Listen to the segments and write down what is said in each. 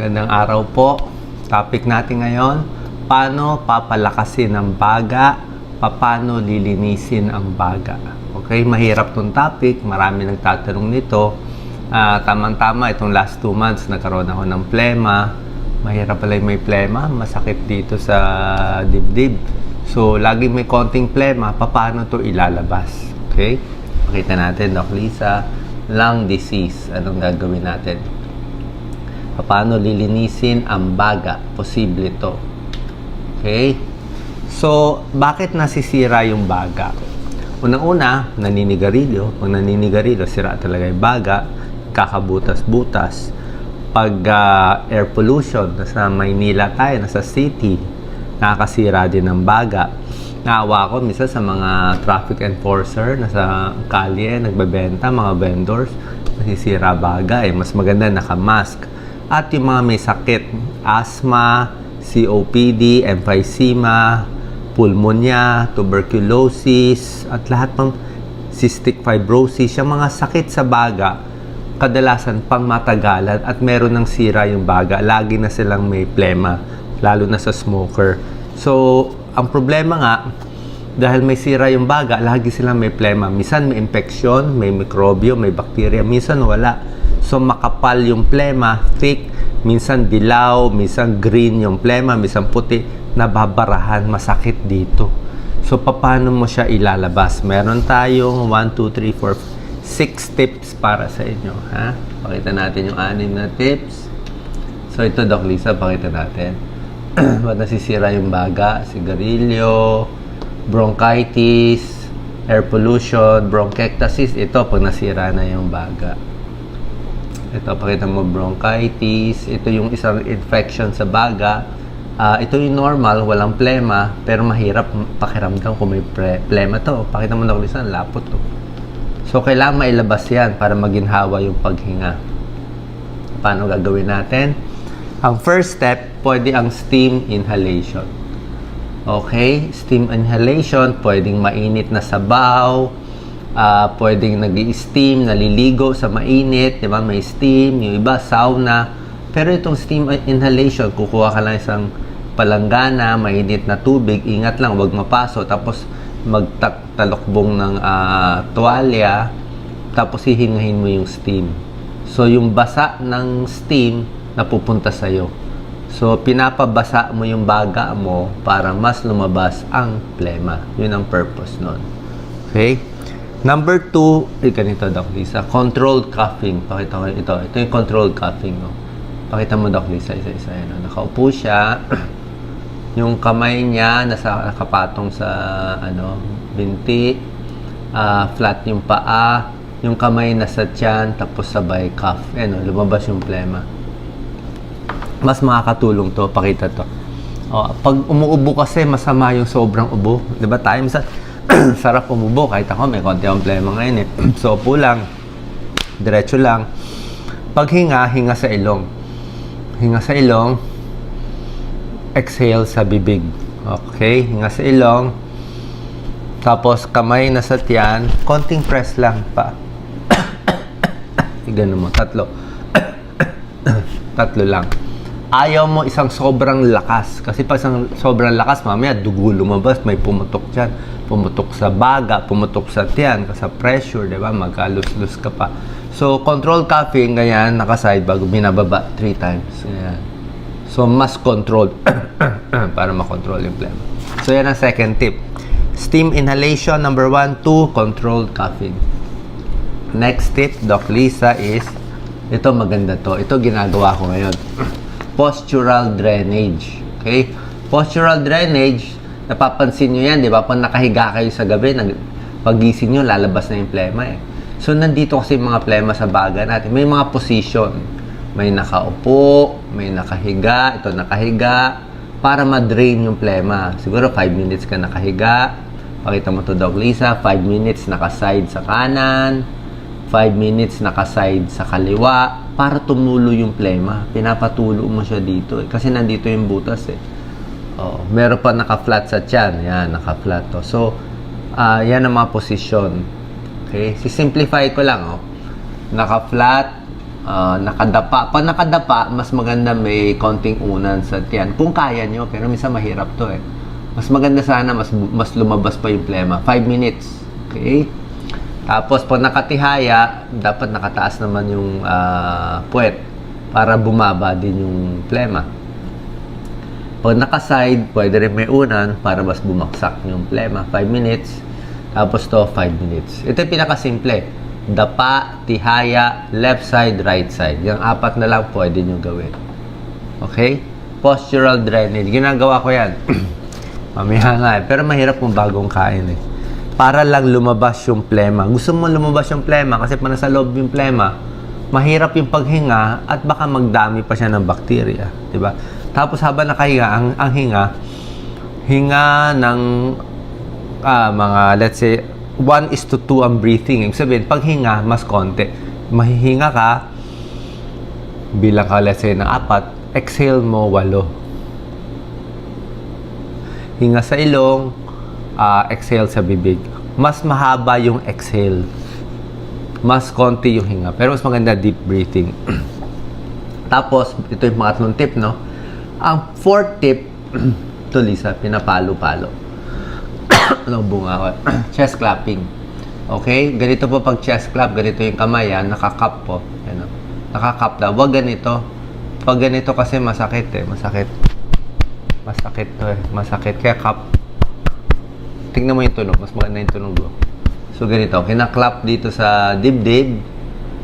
Magandang araw po. Topic natin ngayon, paano papalakasin ang baga, paano lilinisin ang baga. Okay, mahirap tong topic, marami nagtatanong nito. Tamang-tama, itong last 2 months nagkaroon ako ng plema. Mahirap pala yung may plema, masakit dito sa dibdib. So, laging may konting plema, paano to ilalabas? Okay, pakita natin, Doc Lisa, lung disease. Anong gagawin natin? Paano lilinisin ang baga? Posible to. Okay? So, bakit nasisira yung baga? Unang-una, naninigarilyo. Pag naninigarilyo, sira talaga yung baga. Kakabutas-butas. Pag air pollution, nasa Maynila tayo, nasa city, nakakasira din ng baga. Naawa ko minsan sa mga traffic enforcer, nasa kalye, nagbebenta, mga vendors, nasisira baga. Mas maganda naka-mask. At yung mga may sakit, asthma, COPD, emphysema, pulmonya, tuberculosis, at lahat ng cystic fibrosis, yung mga sakit sa baga, kadalasan pang matagalan at meron ng sira yung baga. Lagi na silang may plema, lalo na sa smoker. So, ang problema nga, dahil may sira yung baga, lagi silang may plema. Minsan may infeksyon, may mikrobyo, may bakterya, minsan wala. So, makapal yung plema, thick, minsan dilaw, minsan green yung plema, minsan puti, nababarahan, masakit dito. So, paano mo siya ilalabas? Meron tayong 1, 2, 3, 4, 6 tips para sa inyo. Ha? Pakita natin yung 6 na tips. So, ito, Doc Lisa, pakita natin. Ba't nasisira yung baga? Sigarilyo, bronchitis, air pollution, bronchiectasis. Ito, pag nasira na yung baga. Ito, pakita mo, bronchitis. Ito yung isang infection sa baga. Ito yung normal, walang plema, pero mahirap pakiramdam kung may plema to. Pakita mo, Doc Lisa, lapot to. So, kailangan mailabas yan para maginhawa yung paghinga. Paano gagawin natin? Ang first step, pwede ang steam inhalation. Okay? Steam inhalation, pwedeng mainit na sabaw, pwedeng nag-i-steam, naliligo sa mainit, di ba? May steam, yung iba sauna. Pero itong steam inhalation, kukuha ka lang isang palanggana, mainit na tubig, ingat lang, wag mapaso, tapos magtalokbong ng tuwalya, tapos hihingahin mo yung steam. So, yung basa ng steam, napupunta sa'yo. So, pinapabasa mo yung baga mo para mas lumabas ang plema. Yun ang purpose nun. Okay? Number 2, ganito, Doc Lisa, controlled coughing. Pakita ko ito. Ito yung controlled coughing. No? Pakita mo, Doc Lisa, isa-isa. No? Nakaupo siya. Yung kamay niya nakapatong sa binti. Flat yung paa. Yung kamay nasa tiyan. Tapos sabay cough. Lumabas yung plema. Mas makakatulong to. Pakita to. Pag umuubo kasi, masama yung sobrang ubo. Diba tayo? Sarap umubo. Kahit ako, may konti akong plema ngayon eh. So, upo lang. Diretso lang. Paghinga, hinga sa ilong. Hinga sa ilong. Exhale sa bibig. Okay? Hinga sa ilong. Tapos, kamay na sa tiyan. Konting press lang pa. Ganun mo. 3. 3 lang. Ayaw mo isang sobrang lakas. Kasi pag isang sobrang lakas, mamaya dugo lumabas, may pumutok dyan. Pumutok sa baga, pumutok sa tiyan, sa pressure, di ba? Magkalus-lus ka pa. So, control coughing, ganyan, nakaside bago binababa 3 times. Ganyan. So, mas controlled para makontrol yung plema. So, yan ang second tip. Steam inhalation, number 1, 2, controlled coughing. Next tip, Doc Lisa, is, ito maganda to. Ito ginagawa ko ngayon. Postural drainage. Okay? Postural drainage, napapansin nyo yan, di ba? Pag nakahiga kayo sa gabi, pagising nyo, lalabas na yung plema eh. So, nandito kasi yung mga plema sa baga natin. May mga position. May nakaupo, may nakahiga, ito nakahiga, para ma-drain yung plema. Siguro 5 minutes ka nakahiga. Pakita mo to, Doc Lisa, 5 minutes nakaside sa kanan, 5 minutes nakaside sa kaliwa, para tumulo yung plema. Pinapatulo mo siya dito eh. Kasi nandito yung butas eh. Meron pa naka-flat sa tiyan. Yan, naka-flat to. So, yan ang mga posisyon. Okay? Si-simplify ko lang. Naka-flat, nakadapa. Pag nakadapa, mas maganda may konting unan sa tiyan. Kung kaya nyo, pero minsan mahirap to eh. Mas maganda sana, mas lumabas pa yung plema. 5 minutes. Okay? Tapos, pag nakatihaya, dapat nakataas naman yung puwet para bumaba din yung plema. Pag naka-side, pwede rin may unan para mas bumaksak yung plema. 5 minutes. Tapos to, 5 minutes. Ito yung pinakasimple. Dapa, tihaya, left side, right side. Yung 4 na lang pwede nyo gawin. Okay? Postural drainage. Ginagawa ko yan. Mamaya nga eh. Pero mahirap kung bagong kain eh. Para lang lumabas yung plema. Gusto mo lumabas yung plema kasi pa nasa loob yung plema, mahirap yung paghinga at baka magdami pa siya ng bakterya. Diba? Tapos habang nakahinga, ang hinga ng mga, let's say, 1:2 ang breathing. Ibig sabihin, pag hinga, mas konti. Mahihinga ka, bilang ka, let's say, ng 4, exhale mo 8. Hinga sa ilong, exhale sa bibig. Mas mahaba yung exhale. Mas konti yung hinga. Pero mas maganda deep breathing. Tapos, ito yung mga 3 tip, no? Ang 4th tip, ito Lisa, pinapalo-palo. Ano bunga ko? Chest clapping. Okay? Ganito po pag chest clap, ganito yung kamay, nakakap po. Ano? Nakakap daw. Huwag ganito. Pag ganito kasi masakit eh. Masakit. Masakit to eh. Masakit. Kaya cup. Tingnan mo yung tunog. Mas maganda yung tunog mo. So, ganito. Kinaklap dito sa dibdib.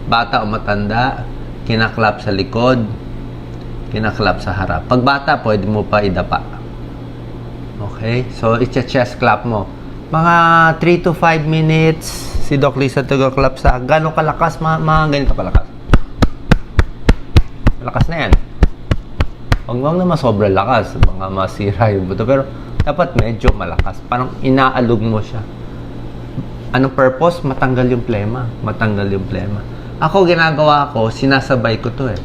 Bata o matanda. Kinaklap sa likod. Kinaklap sa harap. Pag bata, pwede mo pa idapa. Okay? So, i-chest clap mo. Mga 3 to 5 minutes. Si Doc Lisa tugaklap sa gano'ng kalakas. Mga ganito kalakas. Malakas na yan. Huwag naman sobrang lakas. Mga masira yung buto. Pero, dapat medyo malakas. Parang inaalog mo siya. Anong purpose? Matanggal yung plema. Matanggal yung plema. Ako, ginagawa ko, sinasabay ko to eh.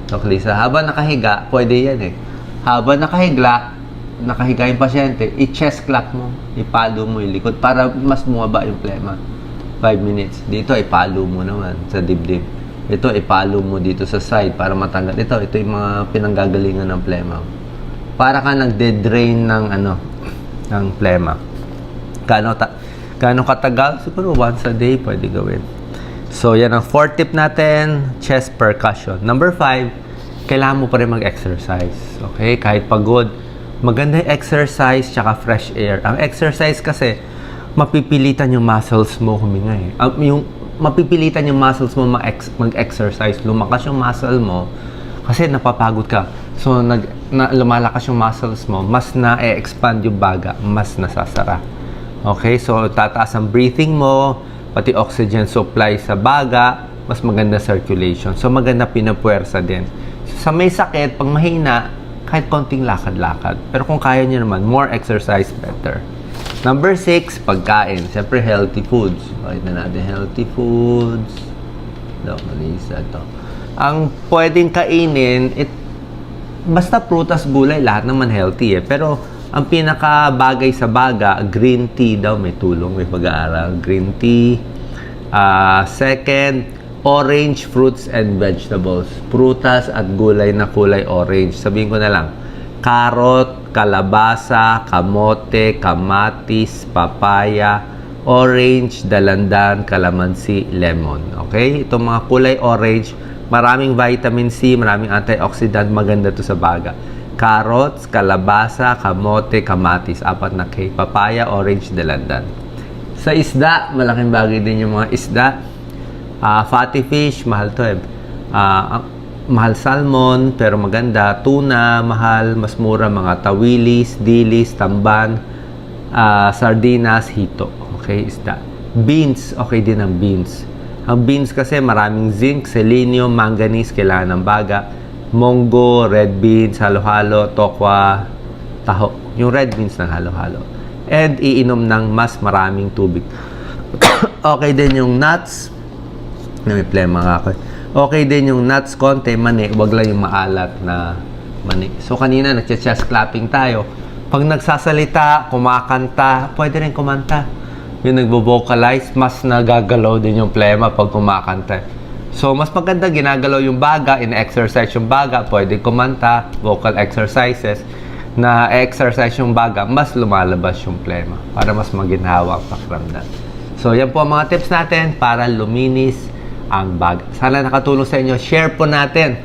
Doc Lisa, habang nakahiga, pwede yan eh. Habang nakahiga yung pasyente, i-chest clap mo. Ipalo mo yung likod para mas bumaba yung plema. 5 minutes. Dito, ipalo mo naman sa dibdib. Ito, ipalo mo dito sa side para matanggal. Ito yung mga pinanggagalingan ng plema. Para ka nagde-drain ng ng plema. Gaano katagal? Siguro once a day pwede gawin. So, yan ang 4th tip natin, chest percussion. Number 5, kailangan mo pa rin mag-exercise. Okay? Kahit pagod, maganda yung exercise tsaka fresh air. Ang exercise kasi, mapipilitan yung muscles mo huminga eh. Mapipilitan yung muscles mo mag-exercise. Lumakas yung muscle mo kasi napapagod ka. So, lumalakas yung muscles mo, mas na-expand yung baga, mas nasasara. Okay? So, tataas ang breathing mo, pati oxygen supply sa baga, mas maganda circulation. So, maganda pinapuwersa din. So, sa may sakit, pag mahina, kahit konting lakad-lakad. Pero kung kaya nyo naman, more exercise, better. Number 6, pagkain. Siyempre, healthy foods. Okay na natin, healthy foods. Malisa ito. Ang pwedeng kainin, basta prutas, gulay, lahat naman healthy eh. Pero, ang pinakabagay sa baga, green tea daw, may tulong, may pag-aaral. Green tea. Second, orange fruits and vegetables. Prutas at gulay na kulay orange. Sabihin ko na lang, carrot, kalabasa, kamote, kamatis, papaya, orange, dalandan, kalamansi, lemon. Okay? Itong mga kulay orange, maraming vitamin C, maraming antioxidant, maganda to sa baga. Carrots, kalabasa, kamote, kamatis, 4 na K. Papaya, orange, dalandan. Sa isda, malaking bagay din yung mga isda. Fatty fish, mahal to eh. Mahal salmon, pero maganda. Tuna, mahal, mas mura. Mga tawilis, dilis, tamban, sardinas, hito. Okay, isda. Beans, okay din ang beans. Ang beans kasi maraming zinc, selenium, manganese, kailangan ng baga. Munggo, red beans, halo-halo, tokwa, taho. Yung red beans ng halo-halo. And iinom ng mas maraming tubig. Okay din yung nuts. May plema nga ako. Okay din yung nuts, konti, mani. Huwag lang yung maalat na mani. So, kanina, nagcha-chest clapping tayo. Pag nagsasalita, kumakanta, pwede rin kumanta. Yung nagbo-vocalize, mas nagagalaw din yung plema pag kumakanta. So, mas maganda ginagalaw yung baga, in-exercise yung baga, pwede kumanta, vocal exercises, na exercise yung baga, mas lumalabas yung plema para mas maginhawa ang pakiramdam. So, yan po ang mga tips natin para luminis ang baga. Sana nakatulong sa inyo. Share po natin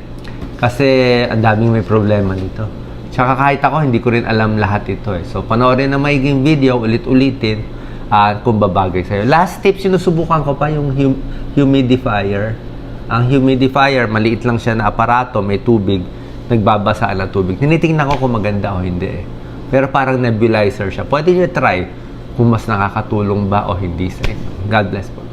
kasi ang daming may problema nito. Tsaka kahit ako, hindi ko rin alam lahat ito eh. So, panoorin na maiging video, ulit-ulitin kung babagay sa'yo. Last tip, sinusubukan ko pa yung humidifier. Ang humidifier, maliit lang siya na aparato, may tubig, nagbabasaan ng tubig. Tinitingnan ko kung maganda o hindi eh. Pero parang nebulizer siya. Pwede nyo try kung mas nakakatulong ba o hindi sa inyo. God bless po.